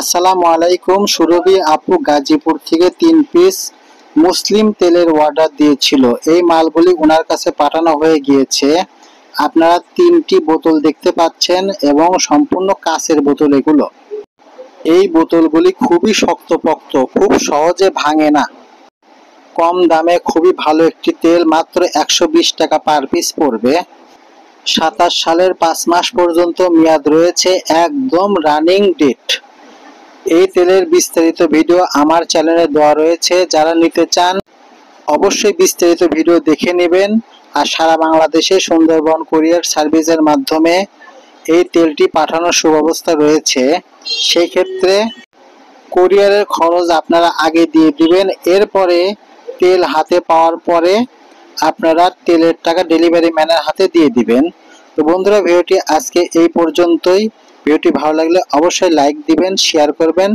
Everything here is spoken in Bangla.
আসসালামু আলাইকুম। সুরভি আপু গাজীপুর থেকে 3 পিস মুসলিম তেলের অর্ডার দিয়েছিল। এই মালগুলি ওনার কাছে পাঠানো হয়ে গিয়েছে। আপনারা 3টি বোতল দেখতে পাচ্ছেন এবং সম্পূর্ণ কাঁচের বোতল এগুলো। এই বোতলগুলি খুবই শক্তপোক্ত, খুব সহজে ভাঙে না। কম দামে খুবই ভালো একটি তেল, মাত্র 120 টাকা পার পিস পড়বে। 27 সালের 5 মাস পর্যন্ত মেয়াদ রয়েছে, একদম রানিং ডেট। এই তেলের বিস্তারিত ভিডিও আমার চ্যানেলে দেওয়া রয়েছে, যারা নিতে চান অবশ্যই বিস্তারিত ভিডিও দেখে নেবেন। আর সারা বাংলাদেশে সুন্দরবন কুরিয়ার সার্ভিসের মাধ্যমে এই তেলটি পাঠানোর সুব্যবস্থা রয়েছে। সেই ক্ষেত্রে কুরিয়ারের খরচ আপনারা আগে দিয়ে দিবেন, এরপরে তেল হাতে পাওয়ার পরে আপনারা তেলের টাকা ডেলিভারি ম্যানের হাতে দিয়ে দিবেন। তো বন্ধুরা, ভিডিওটি আজকে এই পর্যন্তই। ভিডিওটি ভালো লাগলে অবশ্যই লাইক দিবেন, শেয়ার করবেন।